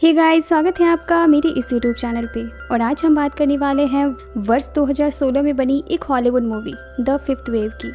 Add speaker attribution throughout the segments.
Speaker 1: Hey guys, स्वागत है आपका मेरे इस यूट्यूब चैनल पे। और आज हम बात करने वाले हैं वर्ष 2016 में बनी एक Hollywood movie the fifth wave की।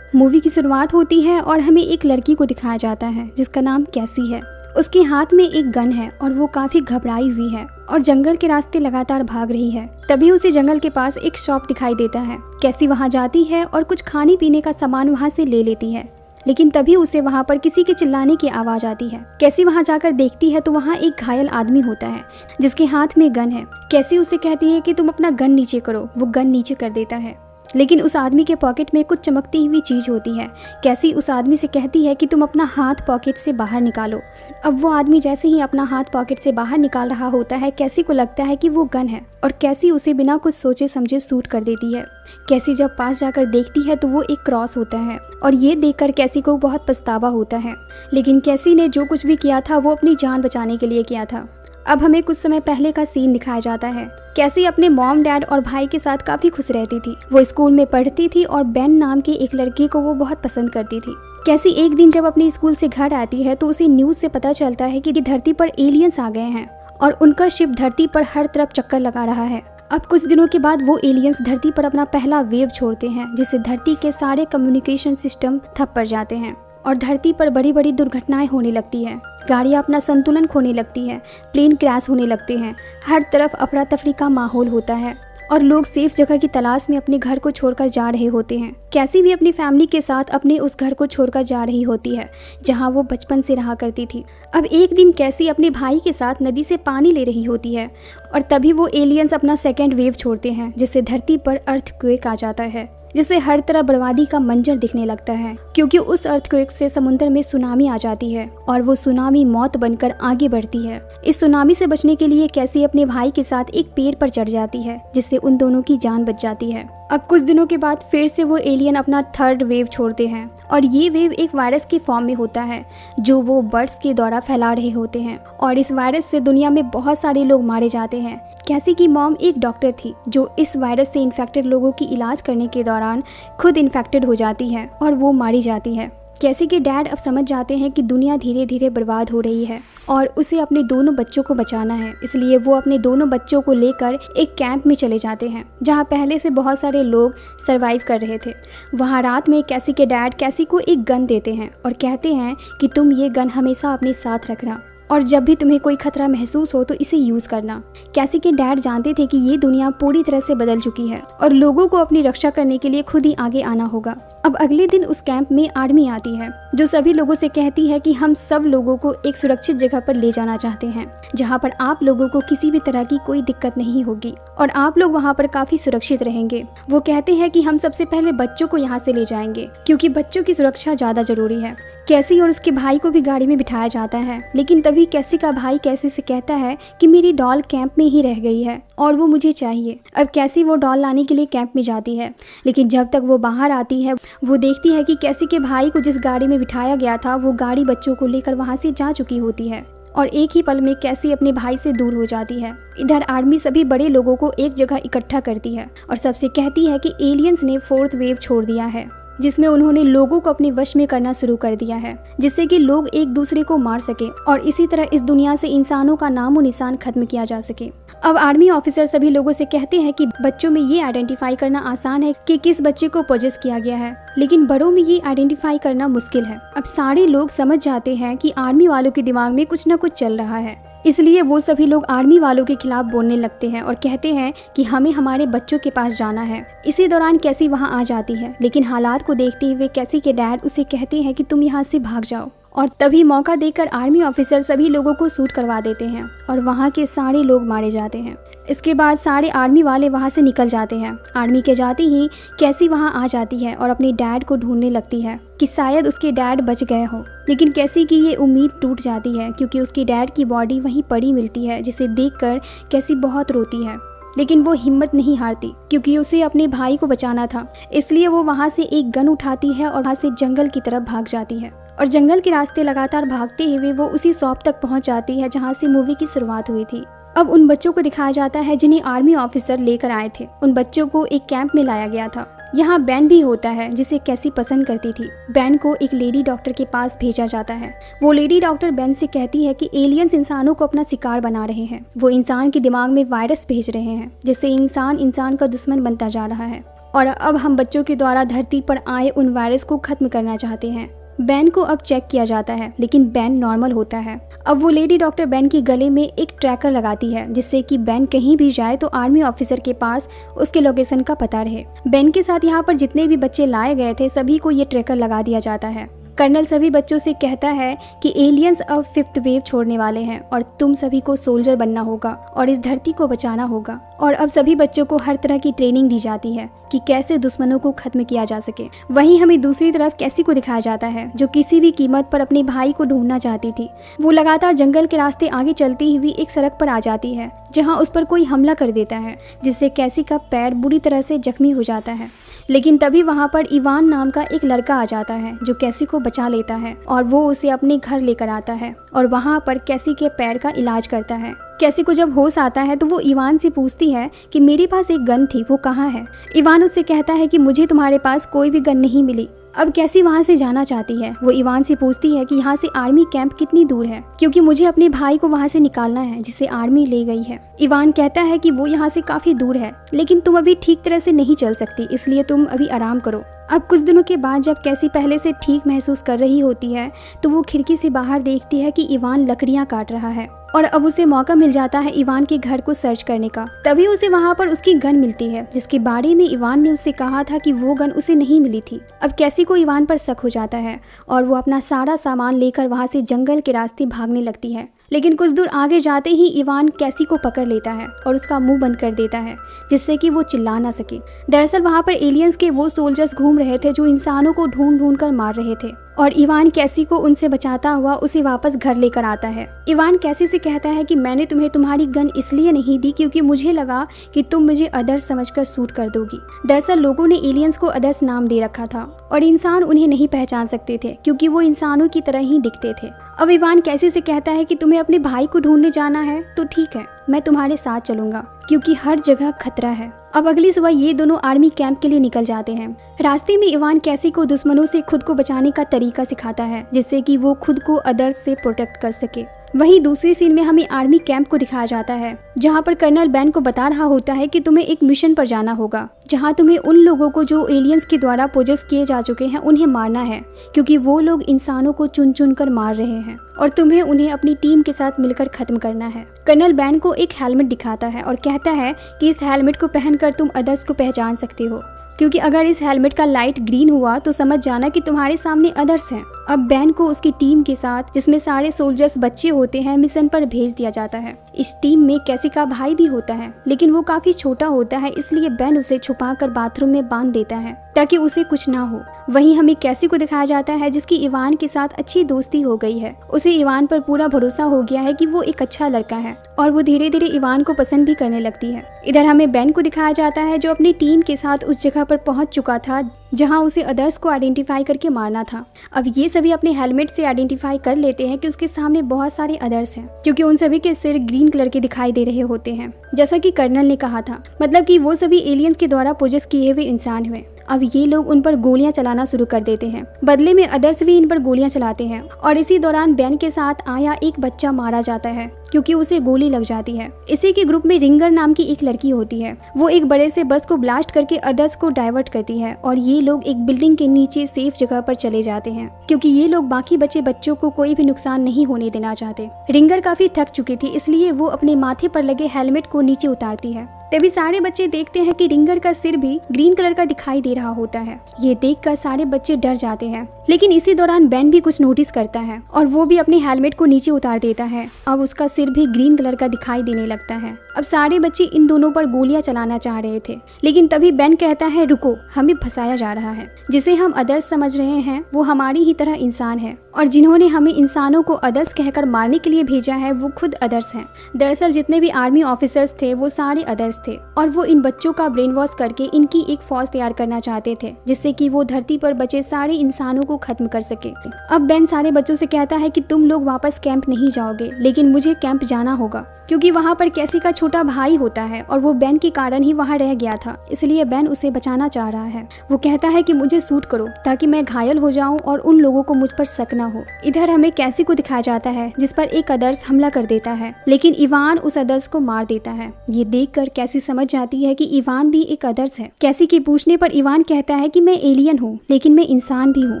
Speaker 1: मूवी की शुरुआत होती है और हमें एक लड़की को दिखाया जाता है जिसका नाम कैसी है। उसके हाथ में एक गन है और वो काफ़ी घबराई हुई है और जंगल के रास्ते लगातार भाग रही है। तभी उसे जंगल के पास एक शॉप दिखाई देता है। कैसी वहाँ जाती है और कुछ खाने पीने का सामान वहाँ से ले लेती है, लेकिन तभी उसे वहाँ पर किसी के चिल्लाने की आवाज़ आती है। कैसी वहाँ जाकर देखती है तो वहाँ एक घायल आदमी होता है जिसके हाथ में गन है। कैसी उसे कहती है कि तुम अपना गन नीचे करो। वो गन नीचे कर देता है, लेकिन उस आदमी के पॉकेट में कुछ चमकती हुई चीज़ होती है। कैसी उस आदमी से कहती है कि तुम अपना हाथ पॉकेट से बाहर निकालो। अब वो आदमी जैसे ही अपना हाथ पॉकेट से बाहर निकाल रहा होता है, कैसी को लगता है कि वो गन है और कैसी उसे बिना कुछ सोचे समझे शूट कर देती है। कैसी जब पास जाकर देखती है तो वो एक क्रॉस होता है और ये देखकर कैसी को बहुत पछतावा होता है, लेकिन कैसी ने जो कुछ भी किया था वो अपनी जान बचाने के लिए किया था। अब हमें कुछ समय पहले का सीन दिखाया जाता है। कैसी अपने मॉम, डैड और भाई के साथ काफ़ी खुश रहती थी। वो स्कूल में पढ़ती थी और बेन नाम की एक लड़की को वो बहुत पसंद करती थी। कैसी एक दिन जब अपने स्कूल से घर आती है तो उसे न्यूज़ से पता चलता है कि धरती पर एलियंस आ गए हैं और उनका शिप धरती पर हर तरफ चक्कर लगा रहा है। अब कुछ दिनों के बाद वो एलियंस धरती पर अपना पहला वेव छोड़ते हैं, जिससे धरती के सारे कम्युनिकेशन सिस्टम ठप पड़ जाते हैं और धरती पर बड़ी बड़ी दुर्घटनाएं होने लगती है। गाड़ियाँ अपना संतुलन खोने लगती है, प्लेन क्रैश होने लगते हैं, हर तरफ अफरा तफरी का माहौल होता है और लोग सेफ जगह की तलाश में अपने घर को छोड़कर जा रहे होते हैं। कैसी भी अपनी फैमिली के साथ अपने उस घर को छोड़कर जा रही होती है जहां वो बचपन से रहा करती थी। अब एक दिन कैसी अपने भाई के साथ नदी से पानी ले रही होती है और तभी वो एलियंस अपना सेकेंड वेव छोड़ते हैं, जिससे धरती पर अर्थक्वेक आ जाता है, जिससे हर तरह बर्बादी का मंजर दिखने लगता है। क्योंकि उस अर्थक्वेक से समुद्र में सुनामी आ जाती है और वो सुनामी मौत बनकर आगे बढ़ती है। इस सुनामी से बचने के लिए कैसी अपने भाई के साथ एक पेड़ पर चढ़ जाती है, जिससे उन दोनों की जान बच जाती है। अब कुछ दिनों के बाद फिर से वो एलियन अपना थर्ड वेव छोड़ते हैं और ये वेव एक वायरस के फॉर्म में होता है जो वो बर्ड्स के द्वारा फैला रहे होते हैं और इस वायरस से दुनिया में बहुत सारे लोग मारे जाते हैं। कैसी की मॉम एक डॉक्टर थी जो इस वायरस से इन्फेक्टेड लोगों की इलाज करने के दौरान खुद इन्फेक्टेड हो जाती है और वो मारी जाती है। कैसी के डैड अब समझ जाते हैं कि दुनिया धीरे धीरे बर्बाद हो रही है और उसे अपने दोनों बच्चों को बचाना है, इसलिए वो अपने दोनों बच्चों को लेकर एक कैंप में चले जाते हैं जहां पहले से बहुत सारे लोग सरवाइव कर रहे थे। वहां रात में कैसी के डैड कैसी को एक गन देते हैं और कहते हैं कि तुम ये गन हमेशा अपने साथ रखना और जब भी तुम्हें कोई खतरा महसूस हो तो इसे यूज़ करना। कैसी के डैड जानते थे कि ये दुनिया पूरी तरह से बदल चुकी है और लोगों को अपनी रक्षा करने के लिए खुद ही आगे आना होगा। अब अगले दिन उस कैंप में आर्मी आती है जो सभी लोगों से कहती है कि हम सब लोगों को एक सुरक्षित जगह पर ले जाना चाहते हैं जहां पर आप लोगों को किसी भी तरह की कोई दिक्कत नहीं होगी और आप लोग वहां पर काफी सुरक्षित रहेंगे। वो कहते हैं कि हम सबसे पहले बच्चों को यहाँ से ले जाएंगे क्योंकि बच्चों की सुरक्षा ज्यादा जरूरी है। कैसी और उसके भाई को भी गाड़ी में बिठाया जाता है, लेकिन तभी कैसी का भाई कैसी से कहता है कि मेरी डॉल कैंप में ही रह गई है और वो मुझे चाहिए। अब कैसी वो डॉल लाने के लिए कैंप में जाती है, लेकिन जब तक वो बाहर आती है वो देखती है कि कैसी के भाई को जिस गाड़ी में बिठाया गया था वो गाड़ी बच्चों को लेकर वहां से जा चुकी होती है और एक ही पल में कैसी अपने भाई से दूर हो जाती है। इधर आर्मी सभी बड़े लोगों को एक जगह इकट्ठा करती है और सबसे कहती है कि एलियंस ने फोर्थ वेव छोड़ दिया है, जिसमें उन्होंने लोगों को अपने वश में करना शुरू कर दिया है, जिससे कि लोग एक दूसरे को मार सके और इसी तरह इस दुनिया से इंसानों का नामो निशान खत्म किया जा सके। अब आर्मी ऑफिसर सभी लोगों से कहते हैं कि बच्चों में ये आइडेंटिफाई करना आसान है कि किस बच्चे को पोजेस किया गया है, लेकिन बड़ों में ये आइडेंटिफाई करना मुश्किल है। अब सारे लोग समझ जाते हैं कि आर्मी वालों के दिमाग में कुछ न कुछ चल रहा है, इसलिए वो सभी लोग आर्मी वालों के खिलाफ बोलने लगते हैं और कहते हैं कि हमें हमारे बच्चों के पास जाना है। इसी दौरान कैसी वहां आ जाती है, लेकिन हालात को देखते हुए कैसी के डैड उसे कहते हैं कि तुम यहाँ से भाग जाओ और तभी मौका देकर आर्मी ऑफिसर सभी लोगों को शूट करवा देते हैं और वहाँ के सारे लोग मारे जाते हैं। इसके बाद सारे आर्मी वाले वहाँ से निकल जाते हैं। आर्मी के जाते ही कैसी वहाँ आ जाती है और अपने डैड को ढूंढने लगती है कि शायद उसके डैड बच गए हो, लेकिन कैसी की ये उम्मीद टूट जाती है क्योंकि उसकी डैड की बॉडी वहीं पड़ी मिलती है, जिसे देखकर कैसी बहुत रोती है। लेकिन वो हिम्मत नहीं हारती क्योंकि उसे अपने भाई को बचाना था, इसलिए वो वहाँ से एक गन उठाती है और वहाँ से जंगल की तरफ भाग जाती है और जंगल के रास्ते लगातार भागते हुए वो उसी शॉप तक पहुँच जाती है जहाँ से मूवी की शुरुआत हुई थी। अब उन बच्चों को दिखाया जाता है जिन्हें आर्मी ऑफिसर लेकर आए थे। उन बच्चों को एक कैंप में लाया गया था यहाँ बैन भी होता है जिसे कैसी पसंद करती थी। बैन को एक लेडी डॉक्टर के पास भेजा जाता है। वो लेडी डॉक्टर बैन से कहती है कि एलियंस इंसानों को अपना शिकार बना रहे हैं। वो इंसान के दिमाग में वायरस भेज रहे हैं जिससे इंसान का दुश्मन बनता जा रहा है और अब हम बच्चों के द्वारा धरती पर आए उन वायरस को खत्म करना चाहते हैं। बैन को अब चेक किया जाता है लेकिन बैन नॉर्मल होता है। अब वो लेडी डॉक्टर बैन के गले में एक ट्रैकर लगाती है जिससे कि बैन कहीं भी जाए तो आर्मी ऑफिसर के पास उसके लोकेशन का पता रहे। बैन के साथ यहाँ पर जितने भी बच्चे लाए गए थे सभी को ये ट्रैकर लगा दिया जाता है। कर्नल सभी बच्चों से कहता है कि एलियंस अब 5th वेव छोड़ने वाले हैं और तुम सभी को सोल्जर बनना होगा और इस धरती को बचाना होगा। और अब सभी बच्चों को हर तरह की ट्रेनिंग दी जाती है कि कैसे दुश्मनों को खत्म किया जा सके। वहीं हमें दूसरी तरफ कैसी को दिखाया जाता है जो किसी भी कीमत पर अपने भाई को ढूंढना चाहती थी। वो लगातार जंगल के रास्ते आगे चलती हुई एक सड़क पर आ जाती है जहां उस पर कोई हमला कर देता है जिससे कैसी का पैर बुरी तरह से जख्मी हो जाता है। लेकिन तभी वहां पर इवान नाम का एक लड़का आ जाता है जो कैसी को बचा लेता है और वो उसे अपने घर लेकर आता है और वहां पर कैसी के पैर का इलाज करता है। कैसी को जब होश आता है तो वो इवान से पूछती है कि मेरे पास एक गन थी, वो कहाँ है। इवान उससे कहता है कि मुझे तुम्हारे पास कोई भी गन नहीं मिली। अब कैसी वहाँ से जाना चाहती है। वो इवान से पूछती है कि यहाँ से आर्मी कैंप कितनी दूर है क्योंकि मुझे अपने भाई को वहाँ से निकालना है जिसे आर्मी ले गई है। इवान कहता है कि वो यहाँ से काफी दूर है लेकिन तुम अभी ठीक तरह से नहीं चल सकती, इसलिए तुम अभी आराम करो। अब कुछ दिनों के बाद जब कैसी पहले से ठीक महसूस कर रही होती है तो वो खिड़की से बाहर देखती है कि इवान लकड़ियां काट रहा है और अब उसे मौका मिल जाता है इवान के घर को सर्च करने का। तभी उसे वहां पर उसकी गन मिलती है जिसके बारे में इवान ने उससे कहा था कि वो गन उसे नहीं मिली थी। अब कैसी को इवान पर शक हो जाता है और वो अपना सारा सामान लेकर वहां से जंगल के रास्ते भागने लगती है। लेकिन कुछ दूर आगे जाते ही इवान कैसी को पकड़ लेता है और उसका मुंह बंद कर देता है जिससे कि वो चिल्ला ना सके। दरअसल वहां पर एलियंस के वो सोल्जर्स घूम रहे थे जो इंसानों को ढूंढ ढूंढ कर मार रहे थे और इवान कैसी को उनसे बचाता हुआ उसे वापस घर लेकर आता है। इवान कैसी से कहता है कि मैंने तुम्हें तुम्हारी गन इसलिए नहीं दी क्योंकि मुझे लगा कि तुम मुझे अदर्स समझकर शूट कर दोगी। दरअसल लोगों ने एलियंस को अदर्स नाम दे रखा था और इंसान उन्हें नहीं पहचान सकते थे क्योंकि वो इंसानों की तरह ही दिखते थे। अब इवान कैसी से कहता है कि तुम्हें अपने भाई को ढूंढने जाना है तो ठीक है, मैं तुम्हारे साथ चलूंगा क्योंकि हर जगह खतरा है। अब अगली सुबह ये दोनों आर्मी कैंप के लिए निकल जाते हैं। रास्ते में इवान कैसी को दुश्मनों से खुद को बचाने का तरीका सिखाता है जिससे कि वो खुद को अदर्स से प्रोटेक्ट कर सके। वहीं दूसरी सीन में हमें आर्मी कैंप को दिखाया जाता है जहां पर कर्नल बैन को बता रहा होता है कि तुम्हें एक मिशन पर जाना होगा जहां तुम्हें उन लोगों को जो एलियंस के द्वारा पोजेस किए जा चुके हैं उन्हें मारना है क्योंकि वो लोग इंसानों को चुन चुन कर मार रहे हैं और तुम्हें उन्हें अपनी टीम के साथ मिलकर खत्म करना है। कर्नल बैन को एक हेलमेट दिखाता है और कहता है कि इस हेलमेट को पहनकर तुम अदर्स को पहचान सकते हो क्योंकि अगर इस हेलमेट का लाइट ग्रीन हुआ तो समझ जाना कि तुम्हारे सामने अदर्स हैं। अब बैन को उसकी टीम के साथ जिसमें सारे सोल्जर्स बच्चे होते हैं मिशन पर भेज दिया जाता है। इस टीम में कैसी का भाई भी होता है लेकिन वो काफी छोटा होता है इसलिए बैन उसे छुपाकर बाथरूम में बांध देता है ताकि उसे कुछ ना हो। वहीं हमें कैसी को दिखाया जाता है जिसकी इवान के साथ अच्छी दोस्ती हो गई है। उसे इवान पर पूरा भरोसा हो गया है कि वो एक अच्छा लड़का है और वो धीरे धीरे इवान को पसंद भी करने लगती है। इधर हमें बैन को दिखाया जाता है जो अपनी टीम के साथ उस जगह पर पहुंच चुका था जहां उसे अदर्स को आइडेंटिफाई करके मारना था। अब ये सभी अपने हेलमेट से आइडेंटिफाई कर लेते हैं कि उसके सामने बहुत सारे अदर्स हैं क्योंकि उन सभी के सिर ग्रीन कलर के दिखाई दे रहे होते हैं जैसा कि कर्नल ने कहा था, मतलब कि वो सभी एलियंस के द्वारा पोजेस किए हुए इंसान हुए। अब ये लोग उन पर गोलियां चलाना शुरू कर देते हैं। बदले में अदर्स भी इन पर गोलियां चलाते हैं और इसी दौरान बैन के साथ आया एक बच्चा मारा जाता है क्योंकि उसे गोली लग जाती है। इसी के ग्रुप में रिंगर नाम की एक लड़की होती है। वो एक बड़े से बस को ब्लास्ट करके अदर्स को डाइवर्ट करती है और ये लोग एक बिल्डिंग के नीचे सेफ जगह पर चले जाते हैं क्योंकि ये लोग बाकी बचे बच्चों को कोई भी नुकसान नहीं होने देना चाहते। रिंगर काफी थक चुकी थी इसलिए वो अपने माथे पर लगे हेलमेट को नीचे उतारती है। तभी सारे बच्चे देखते हैं कि रिंगर का सिर भी ग्रीन कलर का दिखाई दे रहा होता है। ये देखकर सारे बच्चे डर जाते हैं लेकिन इसी दौरान बैन भी कुछ नोटिस करता है और वो भी अपने हेलमेट को नीचे उतार देता है। अब उसका सिर भी ग्रीन कलर का दिखाई देने लगता है। अब सारे बच्चे इन दोनों पर गोलियां चलाना चाह रहे थे लेकिन तभी बैन कहता है रुको, हमें फंसाया जा रहा है। जिसे हम अदर्स समझ रहे हैं वो हमारी ही तरह इंसान है और जिन्होंने हमें इंसानों को अदर्स कहकर मारने के लिए भेजा है वो खुद अदर्स हैं। दरअसल जितने भी आर्मी ऑफिसर्स थे वो सारे अदर्स थे और वो इन बच्चों का ब्रेन वॉश करके इनकी एक फौज तैयार करना चाहते थे जिससे कि वो धरती पर बचे सारे इंसानों को खत्म कर सके। अब बेन सारे बच्चों से कहता है कि तुम लोग वापस कैंप नहीं जाओगे, लेकिन मुझे कैंप जाना होगा क्योंकि वहाँ पर कैसी का छोटा भाई होता है और वो बेन के कारण ही वहाँ रह गया था, इसलिए बेन उसे बचाना चाह रहा है। वो कहता है कि मुझे सूट करो ताकि मैं घायल हो जाऊं और उन लोगों को मुझ पर शक न हो। इधर हमें कैसी को दिखाया जाता है जिस पर एक अदर्स हमला कर देता है, लेकिन इवान उस अदर्स को मार देता है। ये देखकर कैसी समझ जाती है कि इवान भी एक अदर्स है। कैसी के पूछने पर इवान कहता है कि मैं एलियन हूँ, लेकिन मैं इंसान भी हूँ,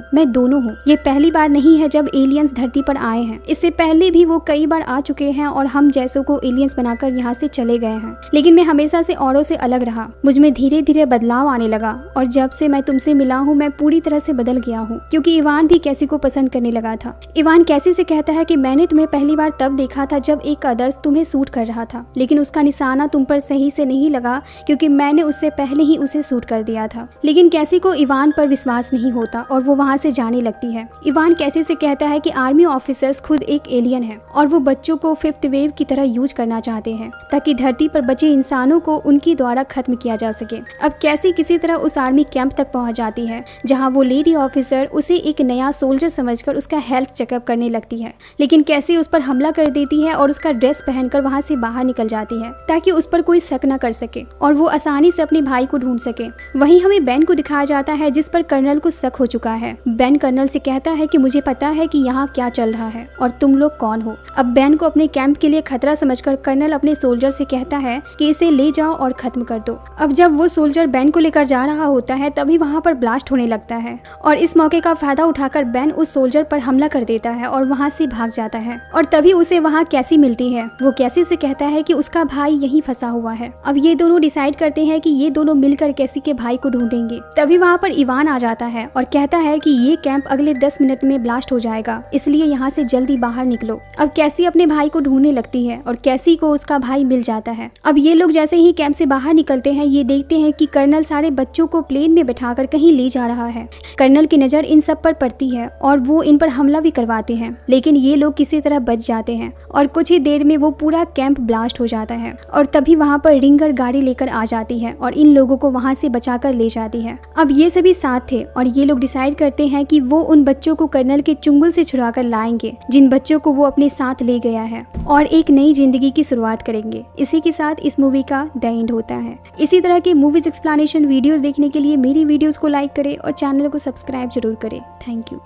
Speaker 1: मैं दोनों हूँ। ये पहली बार नहीं है जब एलियंस धरती पर आए हैं, इससे पहले भी वो कई बार आ चुके हैं और हम जैसों को एलियंस बनाकर यहाँ से चले गए हैं, लेकिन मैं हमेशा से औरों से अलग रहा। मुझ में धीरे धीरे बदलाव आने लगा और जब से मैं तुमसे मिला हूँ मैं पूरी तरह से बदल गया हूँ, क्योंकि इवान भी कैसी को पसंद करने लगा था। इवान कैसी से कहता है कि मैंने तुम्हें पहली बार तब देखा था जब एक अदर्स तुम्हें सूट कर रहा था, लेकिन उसका निशाना तुम पर सही से नहीं लगा क्योंकि मैंने उससे पहले ही उसे सूट कर दिया था। लेकिन कैसी को इवान पर विश्वास नहीं होता और वो वहाँ से जाने लगती है। इवान कैसी से कहता है कि आर्मी ऑफिसर्स खुद एक एलियन है और वो बच्चों को फिफ्थ वेव की तरह यूज करना चाहते हैं ताकि धरती पर बचे इंसानों को उनकी द्वारा खत्म किया जा सके। अब कैसी किसी तरह उस आर्मी कैंप तक पहुंच जाती है जहां वो लेडी ऑफिसर उसे एक नया सोल्जर समझकर उसका हेल्थ चेकअप करने लगती है, लेकिन कैसी उस पर हमला कर देती है और उसका ड्रेस पहनकर वहां से बाहर निकल जाती है ताकि उस पर कोई शक न कर सके और वो आसानी से अपने भाई को ढूंढ सके। वहीं हमें बेन को दिखाया जाता है जिस पर कर्नल को शक हो चुका है। बेन कर्नल से कहता है कि मुझे पता है कि यहाँ क्या चल रहा है और तुम लोग कौन हो। अब बेन को अपने कैंप के लिए खतरा समझकर कर्नल अपने सोल्जर से कहता है कि इसे ले जाओ और खत्म कर दो। अब जब वो सोल्जर बेन को लेकर जा रहा होता है तभी वहाँ पर ब्लास्ट होने लगता है और इस मौके का फायदा उठाकर बेन उस सोल्जर पर हमला कर देता है और वहाँ से भाग जाता है। और तभी उसे वहाँ कैसी मिलती है। वो कैसी से कहता है कि उसका भाई यहीं फंसा हुआ है। अब ये दोनों डिसाइड करते हैं कि ये दोनों मिलकर कैसी के भाई को ढूंढेंगे। तभी वहाँ पर इवान आ जाता है और कहता है कि ये कैंप अगले 10 मिनट में ब्लास्ट हो जाएगा, इसलिए यहाँ से जल्दी बाहर निकलो। अब कैसी अपने भाई को ढूंढने लगती है और कैसी को उसका भाई मिल जाता है। अब ये लोग जैसे ही कैंप से बाहर निकलते हैं ये देखते हैं कि कर्नल सारे बच्चों को प्लेन में बैठाकर कहीं ले जा रहा है। कर्नल की नजर इन सब पर पड़ती है और वो इन पर हमला भी करवाते हैं, लेकिन ये लोग किसी तरह बच जाते हैं और कुछ ही देर में वो पूरा कैंप ब्लास्ट हो जाता है। और तभी वहाँ पर रिंगर गाड़ी लेकर आ जाती है और इन लोगों को वहाँ से बचाकर ले जाती है। अब ये सभी साथ थे और ये लोग डिसाइड करते हैं कि वो उन बच्चों को कर्नल के चुंगल से छुड़ा कर लाएंगे जिन बच्चों को वो अपने साथ ले गया है और एक नई जिंदगी की शुरुआत करेंगे। इसी के साथ इस मूवी का द एंड होता है। इसी तरह के मूवीज एक्सप्लेनेशन वीडियोस देखने के लिए मेरी वीडियोस को लाइक करें और चैनल को सब्सक्राइब जरूर करें। Thank you.